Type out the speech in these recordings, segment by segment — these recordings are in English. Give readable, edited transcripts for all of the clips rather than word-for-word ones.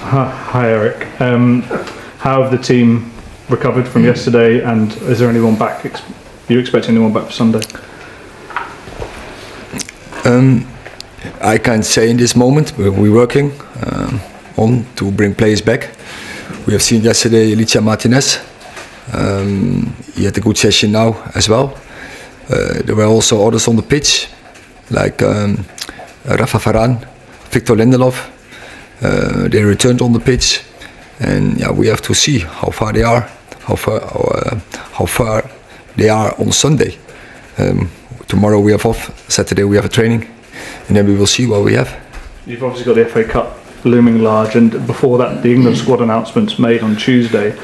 Hi Erik. How have the team recovered from yesterday, and is there anyone back? Do you expect anyone back for Sunday? I can't say in this moment. We're working on to bring players back. We have seen yesterday Licha Martinez. He had a good session now as well. There were also others on the pitch, like Rafa Varane, Victor Lindelof. They returned on the pitch, and yeah, we have to see how far they are, how far they are on Sunday. Tomorrow we have off. Saturday we have a training, and then we will see what we have. You've obviously got the FA Cup looming large, and before that, the England squad announcements made on Tuesday.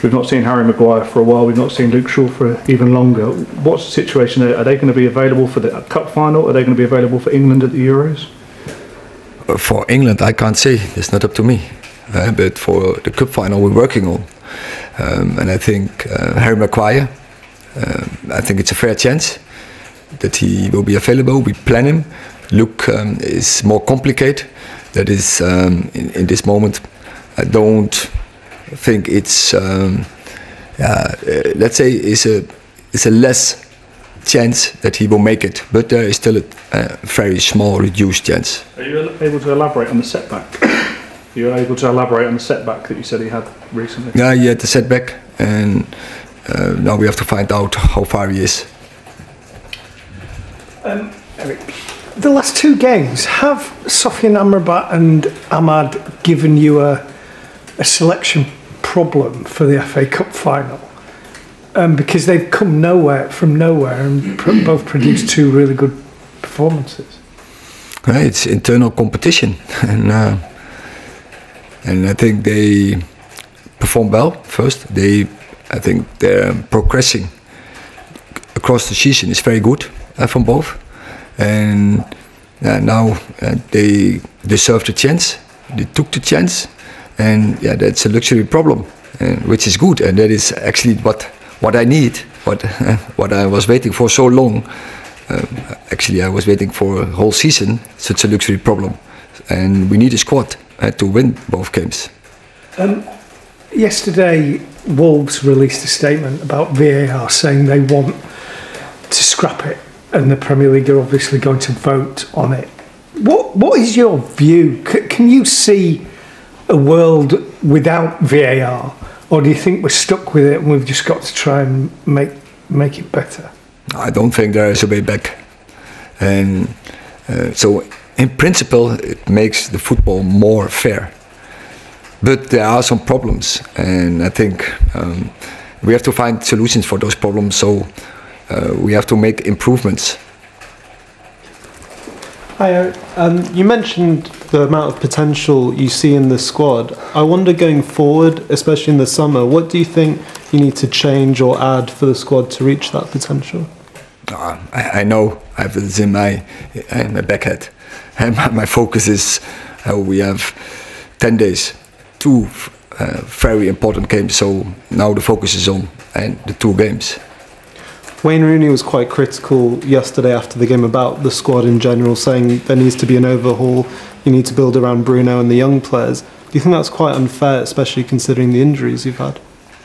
We've not seen Harry Maguire for a while. We've not seen Luke Shaw for even longer. What's the situation there? Are they going to be available for the Cup final? Are they going to be available for England at the Euros? For England, I can't say. It's not up to me. But for the Cup final, we're working on. And I think Harry Maguire, I think it's a fair chance that he will be available. We plan him. Luke is more complicated. That is, in this moment, I don't think it's, let's say, it's a less chance that he will make it, but there is still a very small, reduced chance. Are you able to elaborate on the setback? You're able to elaborate on the setback that you said he had recently? Yeah, he had the setback, and now we have to find out how far he is. Erik, the last two games, have Sofian Amrabat and Ahmad given you a selection problem for the FA Cup final? Because they've come from nowhere and both produced two really good performances. It's internal competition, and I think they perform well first. I think their progressing across the season is very good from both, and now they deserve the chance. They took the chance, and yeah, that's a luxury problem, which is good, and that is actually what I need, what I was waiting for so long. Actually, I was waiting for a whole season. Such a luxury problem, and we need a squad to win both games. Yesterday, Wolves released a statement about VAR, saying they want to scrap it, and the Premier League are obviously going to vote on it. What is your view? Can you see a world without VAR, or do you think we're stuck with it and we've just got to try and make it better? I don't think there is a way back, and so in principle it makes the football more fair. But there are some problems, and I think we have to find solutions for those problems. So we have to make improvements. Hi, you mentioned the amount of potential you see in the squad. I wonder, going forward, especially in the summer, what do you think you need to change or add for the squad to reach that potential? I know I have this in my backhead, and my focus is we have 10 days, two very important games. So now the focus is on the two games. Wayne Rooney was quite critical yesterday after the game about the squad in general, saying there needs to be an overhaul, you need to build around Bruno and the young players. Do you think that's quite unfair, especially considering the injuries you've had?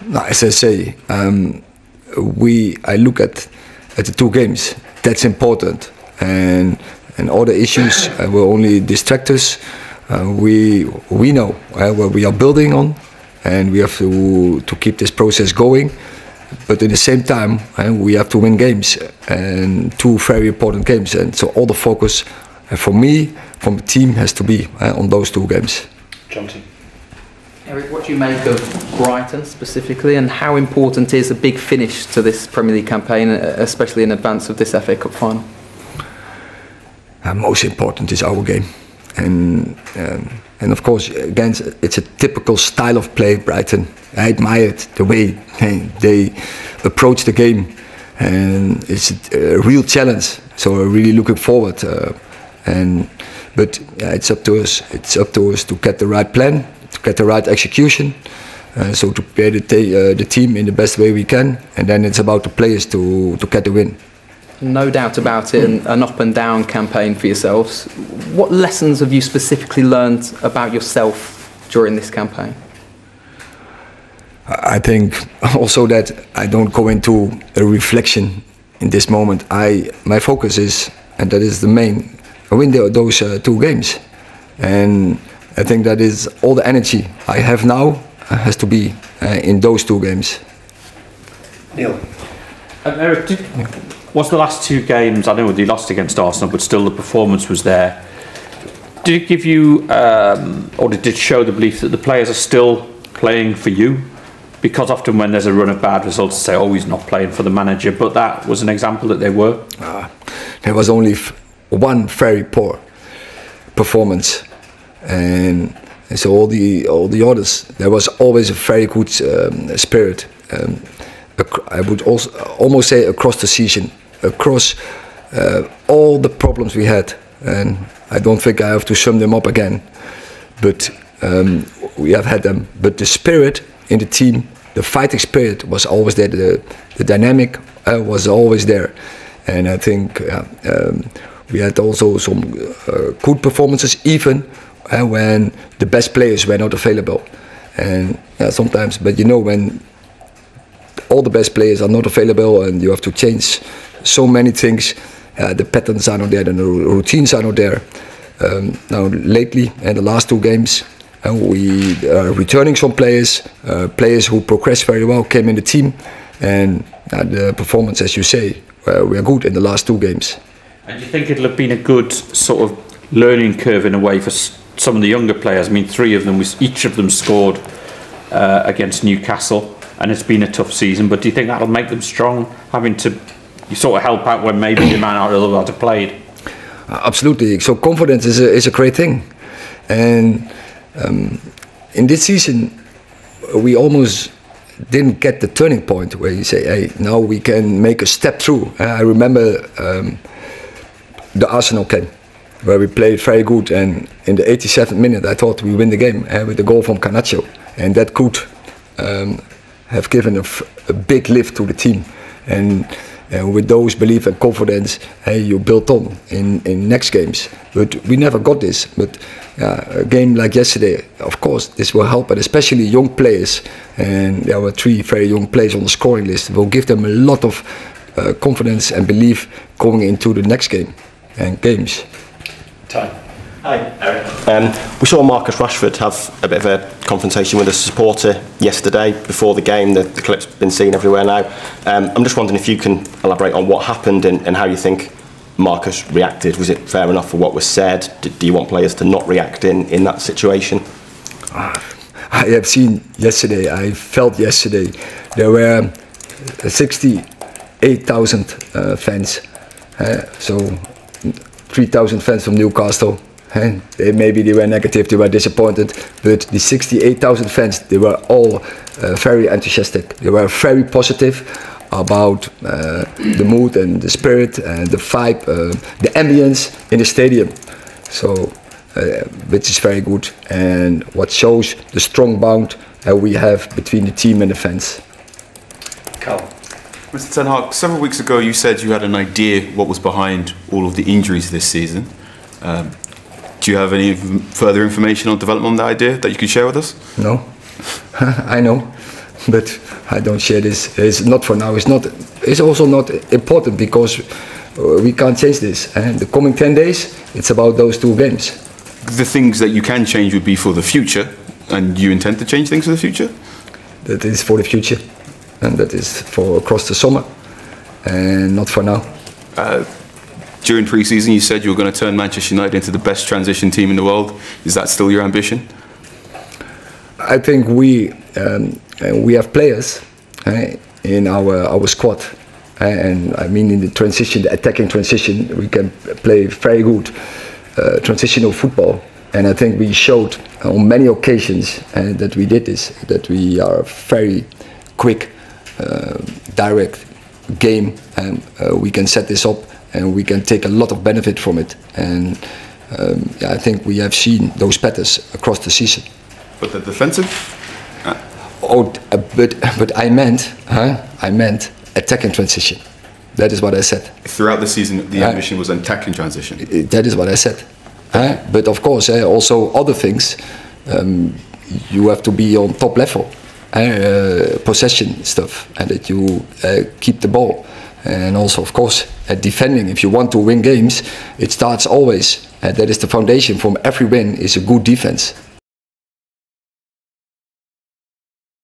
No, as I say, I look at the two games. That's important, and other issues will only distract us. We know what we are building on, and we have to keep this process going. But at the same time, we have to win games, and two very important games. And so all the focus, for me, from the team, has to be on those two games. Jonty. Erik, what do you make of Brighton specifically, and how important is a big finish to this Premier League campaign, especially in advance of this FA Cup final? Most important is our game, and of course, again, it's a typical style of play, Brighton. I admired the way they approach the game, and it's a real challenge. So we're really looking forward. But it's up to us. It's up to us to get the right plan, to get the right execution. So to prepare the team in the best way we can, and then it's about the players to get the win. No doubt about it, an up and down campaign for yourselves. What lessons have you specifically learned about yourself during this campaign? I think also that I don't go into a reflection in this moment. My focus is, and that is the main, win those 2 games. And I think that is all the energy I have now has to be in those 2 games. Neil. Erik, was the last 2 games, I know they lost against Arsenal, but still the performance was there. Did it give you, or did it show the belief that the players are still playing for you? Because often when there's a run of bad results, they say, oh, he's not playing for the manager, but that was an example that they were. There was only one very poor performance, and so all the others, there was always a very good spirit. I would also almost say across the season, across all the problems we had, and I don't think I have to sum them up again, but we have had them. But the spirit in the team, the fighting spirit was always there. The dynamic was always there, and I think we had also some good performances, even when the best players were not available. And sometimes, but you know, when all the best players are not available and you have to change so many things, the patterns are not there, and the routines are not there. Now lately, in the last 2 games, we are returning some players, players who progressed very well, came in the team, and the performance, as you say, we are good in the last 2 games. And do you think it'll have been a good sort of learning curve in a way for some of the younger players? I mean, 3 of them, each of them scored against Newcastle, and it's been a tough season, but do you think that'll make them strong, having to sort of help out when maybe they might not otherwise have played? Absolutely. So confidence is a great thing, and in this season we almost didn't get the turning point where you say, hey, now we can make a step through. I remember the Arsenal game where we played very good, and in the 87th minute I thought we win the game with the goal from Garnacho, and that could have given a big lift to the team. And with those belief and confidence, you build on in next games. But we never got this. But a game like yesterday, of course, this will help, and especially young players. And there were 3 very young players on the scoring list. It will give them a lot of confidence and belief going into the next game and games. Ty. Hi, Erik. We saw Marcus Rashford have a bit of a confrontation with a supporter yesterday before the game. The clip's been seen everywhere now. I'm just wondering if you can elaborate on what happened and how you think Marcus reacted. Was it fair enough for what was said? Do you want players to not react in that situation? I have seen yesterday, I felt yesterday, there were 68,000 fans. So 3,000 fans from Newcastle. Maybe they were negative, they were disappointed, but the 68,000 fans, they were all very enthusiastic. They were very positive about the mood and the spirit and the vibe, the ambience in the stadium. So, which is very good, and what shows the strong bond we have between the team and the fans. Carl. Mr. Ten Hag, several weeks ago you said you had an idea what was behind all of the injuries this season. Do you have any further information or development on that idea that you can share with us? No, I know, but I don't share this. It's not for now. It's also not important because we can't change this. And the coming 10 days, it's about those 2 games. The things that you can change would be for the future, and you intend to change things for the future? That is for the future, and that is for across the summer, and not for now. During pre-season, you said you were going to turn Manchester United into the best transition team in the world. Is that still your ambition? I think we have players in our squad, and I mean in the transition, the attacking transition, we can play very good transitional football. And I think we showed on many occasions that we did this, that we are very quick, direct game, and we can set this up. And we can take a lot of benefit from it, and I think we have seen those patterns across the season. But the defensive? But I meant attacking transition. That is what I said. Throughout the season, the ambition was attacking transition. That is what I said. But of course, also other things. you have to be on top level, possession stuff, and that you keep the ball. And also, of course, at defending. If you want to win games, it starts always, that is the foundation from every win, is a good defense.